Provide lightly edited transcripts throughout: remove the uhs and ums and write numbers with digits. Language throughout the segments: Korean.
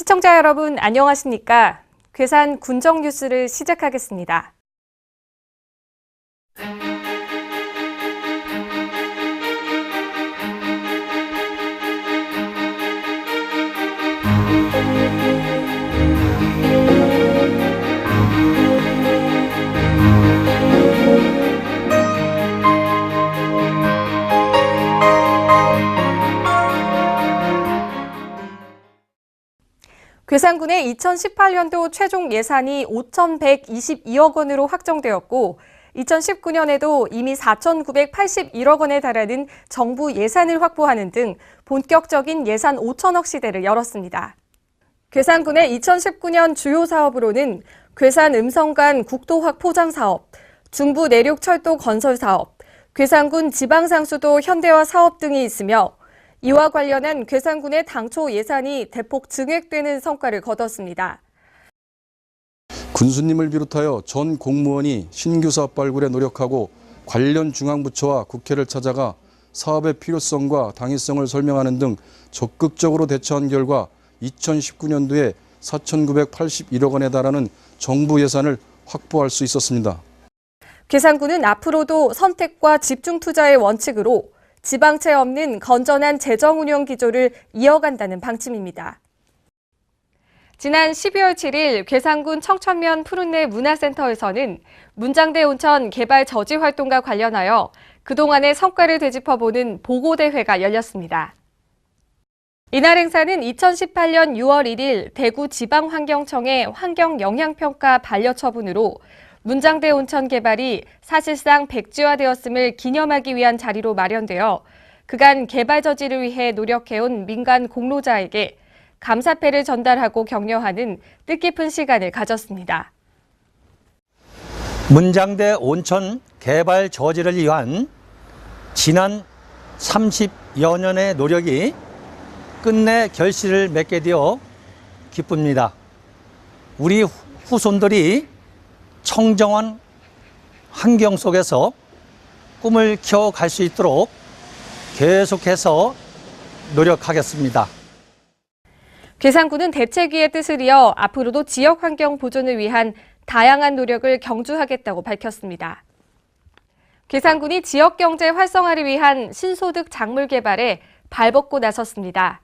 시청자 여러분 안녕하십니까? 괴산 군정 뉴스를 시작하겠습니다. 괴산군의 2018년도 최종 예산이 5,122억 원으로 확정되었고 2019년에도 이미 4,981억 원에 달하는 정부 예산을 확보하는 등 본격적인 예산 5천억 시대를 열었습니다. 괴산군의 2019년 주요 사업으로는 괴산 음성간 국도확 포장 사업, 중부 내륙 철도 건설 사업, 괴산군 지방상수도 현대화 사업 등이 있으며 이와 관련한 괴산군의 당초 예산이 대폭 증액되는 성과를 거뒀습니다. 군수님을 비롯하여 전 공무원이 신규 사업 발굴에 노력하고 관련 중앙부처와 국회를 찾아가 사업의 필요성과 당위성을 설명하는 등 적극적으로 대처한 결과 2019년도에 4,981억 원에 달하는 정부 예산을 확보할 수 있었습니다. 괴산군은 앞으로도 선택과 집중 투자의 원칙으로 지방채 없는 건전한 재정 운영 기조를 이어간다는 방침입니다. 지난 12월 7일 괴산군 청천면 푸른내 문화센터에서는 문장대 온천 개발 저지 활동과 관련하여 그동안의 성과를 되짚어보는 보고대회가 열렸습니다. 이날 행사는 2018년 6월 1일 대구지방환경청의 환경영향평가 반려처분으로 문장대 온천 개발이 사실상 백지화되었음을 기념하기 위한 자리로 마련되어 그간 개발 저지를 위해 노력해온 민간 공로자에게 감사패를 전달하고 격려하는 뜻깊은 시간을 가졌습니다. 문장대 온천 개발 저지를 위한 지난 30여 년의 노력이 끝내 결실을 맺게 되어 기쁩니다. 우리 후손들이 청정한 환경 속에서 꿈을 키워갈 수 있도록 계속해서 노력하겠습니다. 괴산군은 대책위의 뜻을 이어 앞으로도 지역 환경 보존을 위한 다양한 노력을 경주하겠다고 밝혔습니다. 괴산군이 지역 경제 활성화를 위한 신소득 작물 개발에 발벗고 나섰습니다.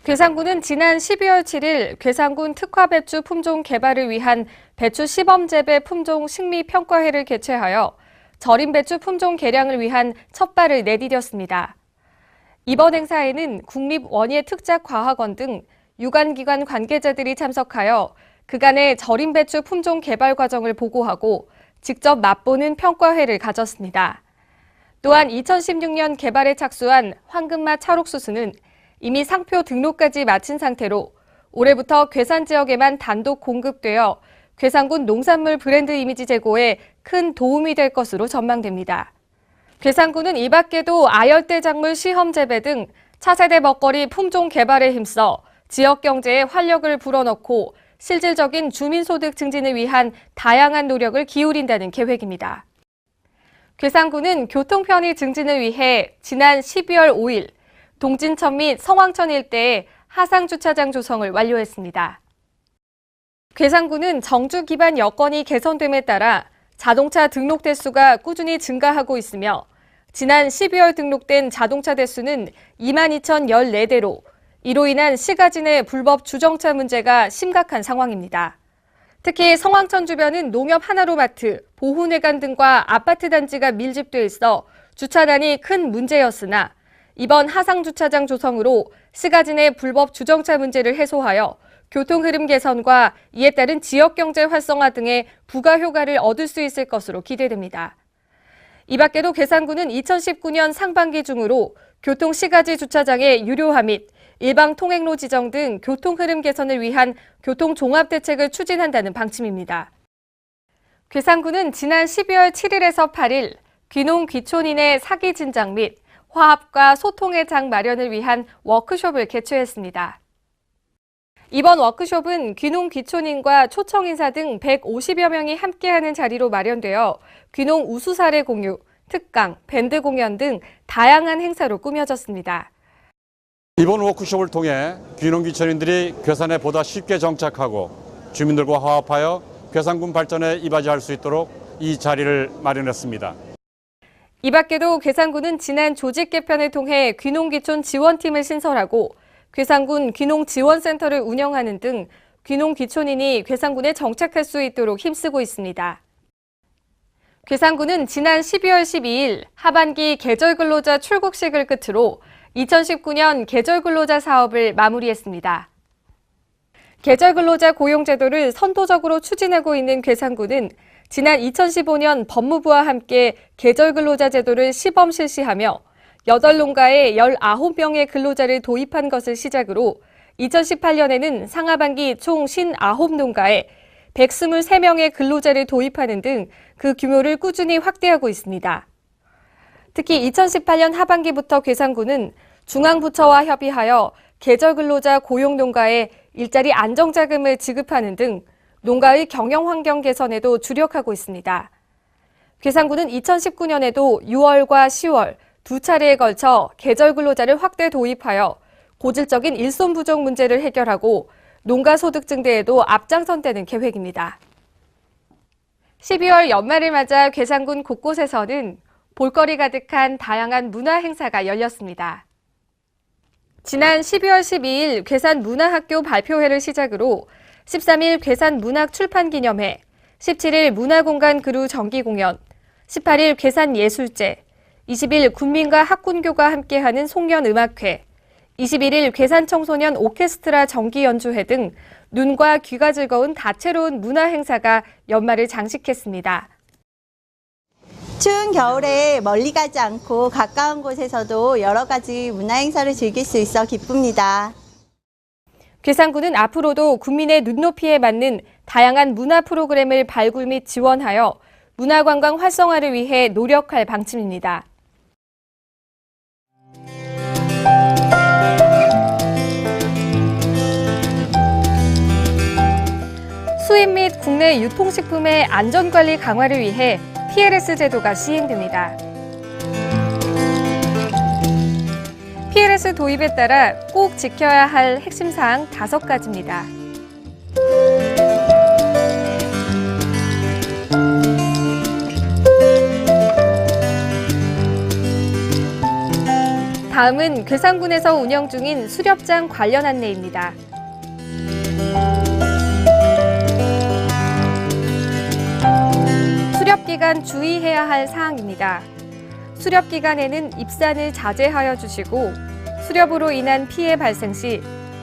괴산군은 지난 12월 7일 괴산군 특화배추 품종 개발을 위한 배추 시범재배 품종 식미평가회를 개최하여 절임 배추 품종 개량을 위한 첫 발을 내디뎠습니다. 이번 행사에는 국립원예특작과학원 등 유관기관 관계자들이 참석하여 그간의 절임 배추 품종 개발 과정을 보고하고 직접 맛보는 평가회를 가졌습니다. 또한 2016년 개발에 착수한 황금맛 찰옥수수는 이미 상표 등록까지 마친 상태로 올해부터 괴산 지역에만 단독 공급되어 괴산군 농산물 브랜드 이미지 제고에 큰 도움이 될 것으로 전망됩니다. 괴산군은 이 밖에도 아열대 작물 시험 재배 등 차세대 먹거리 품종 개발에 힘써 지역 경제에 활력을 불어넣고 실질적인 주민소득 증진을 위한 다양한 노력을 기울인다는 계획입니다. 괴산군은 교통 편의 증진을 위해 지난 12월 5일 동진천 및 성황천 일대에 하상주차장 조성을 완료했습니다. 괴산군은 정주 기반 여건이 개선됨에 따라 자동차 등록 대수가 꾸준히 증가하고 있으며 지난 12월 등록된 자동차 대수는 22,014대로 이로 인한 시가지 내 불법 주정차 문제가 심각한 상황입니다. 특히 성황천 주변은 농협 하나로마트, 보훈회관 등과 아파트 단지가 밀집돼 있어 주차난이 큰 문제였으나 이번 하상주차장 조성으로 시가지 내 불법 주정차 문제를 해소하여 교통흐름 개선과 이에 따른 지역경제 활성화 등의 부가효과를 얻을 수 있을 것으로 기대됩니다. 이 밖에도 괴산군은 2019년 상반기 중으로 교통시가지 주차장의 유료화 및 일방 통행로 지정 등 교통흐름 개선을 위한 교통종합대책을 추진한다는 방침입니다. 괴산군은 지난 12월 7일에서 8일 귀농 귀촌인의 사기 진작 및 화합과 소통의 장 마련을 위한 워크숍을 개최했습니다. 이번 워크숍은 귀농 귀촌인과 초청인사 등 150여 명이 함께하는 자리로 마련되어 귀농 우수 사례 공유, 특강, 밴드 공연 등 다양한 행사로 꾸며졌습니다. 이번 워크숍을 통해 귀농귀촌인들이 괴산에 보다 쉽게 정착하고 주민들과 화합하여 괴산군 발전에 이바지할 수 있도록 이 자리를 마련했습니다. 이 밖에도 괴산군은 지난 조직 개편을 통해 귀농귀촌 지원팀을 신설하고 괴산군 귀농지원센터를 운영하는 등 귀농귀촌인이 괴산군에 정착할 수 있도록 힘쓰고 있습니다. 괴산군은 지난 12월 12일 하반기 계절근로자 출국식을 끝으로 2019년 계절근로자 사업을 마무리했습니다. 계절근로자 고용제도를 선도적으로 추진하고 있는 괴산군은 지난 2015년 법무부와 함께 계절근로자 제도를 시범 실시하며 8농가에 19명의 근로자를 도입한 것을 시작으로 2018년에는 상하반기 총 59농가에 123명의 근로자를 도입하는 등 그 규모를 꾸준히 확대하고 있습니다. 특히 2018년 하반기부터 괴산군은 중앙부처와 협의하여 계절근로자 고용농가에 일자리 안정자금을 지급하는 등 농가의 경영환경 개선에도 주력하고 있습니다. 괴산군은 2019년에도 6월과 10월 두 차례에 걸쳐 계절근로자를 확대 도입하여 고질적인 일손 부족 문제를 해결하고 농가 소득 증대에도 앞장선다는 계획입니다. 12월 연말을 맞아 괴산군 곳곳에서는 볼거리 가득한 다양한 문화 행사가 열렸습니다. 지난 12월 12일 괴산문화학교 발표회를 시작으로 13일 괴산문학출판기념회, 17일 문화공간 그루 정기공연, 18일 괴산예술제, 20일 군민과 학군교가 함께하는 송년음악회, 21일 괴산청소년 오케스트라 정기연주회 등 눈과 귀가 즐거운 다채로운 문화 행사가 연말을 장식했습니다. 추운 겨울에 멀리 가지 않고 가까운 곳에서도 여러 가지 문화 행사를 즐길 수 있어 기쁩니다. 괴산군은 앞으로도 국민의 눈높이에 맞는 다양한 문화 프로그램을 발굴 및 지원하여 문화관광 활성화를 위해 노력할 방침입니다. 수입 및 국내 유통식품의 안전관리 강화를 위해 PLS 제도가 시행됩니다. PLS 도입에 따라 꼭 지켜야 할 핵심 사항 5가지입니다. 다음은 괴산군에서 운영 중인 수렵장 관련 안내입니다. 수렵기간 주의해야 할 사항입니다. 수렵기간에는 입산을 자제하여 주시고 수렵으로 인한 피해 발생 시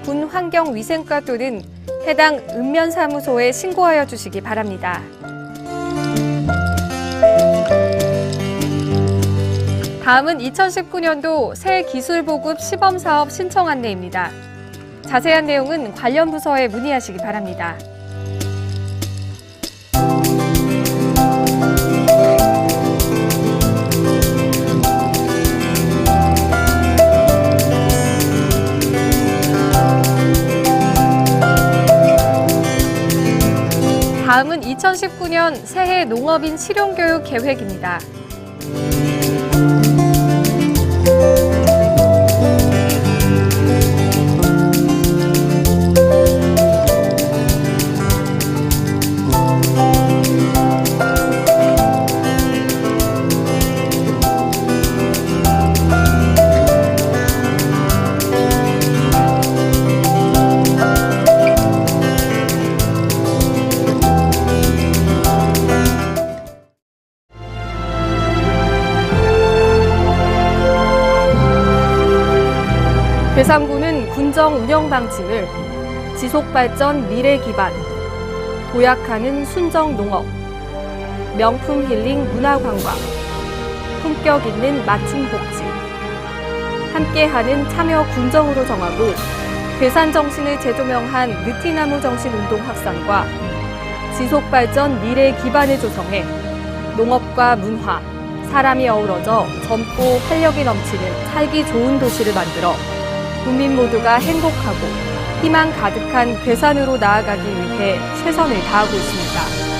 군 환경위생과 또는 해당 읍면사무소에 신고하여 주시기 바랍니다. 다음은 2019년도 새 기술보급 시범사업 신청 안내입니다. 자세한 내용은 관련 부서에 문의하시기 바랍니다. 다음은 2019년 새해 농업인 실용교육 계획입니다. 괴산군은 군정 운영 방침을 지속발전 미래 기반, 도약하는 순정 농업, 명품 힐링 문화관광, 품격 있는 맞춤 복지, 함께하는 참여 군정으로 정하고 괴산 정신을 재조명한 느티나무 정신 운동 확산과 지속발전 미래 기반을 조성해 농업과 문화, 사람이 어우러져 젊고 활력이 넘치는 살기 좋은 도시를 만들어 국민 모두가 행복하고 희망 가득한 괴산으로 나아가기 위해 최선을 다하고 있습니다.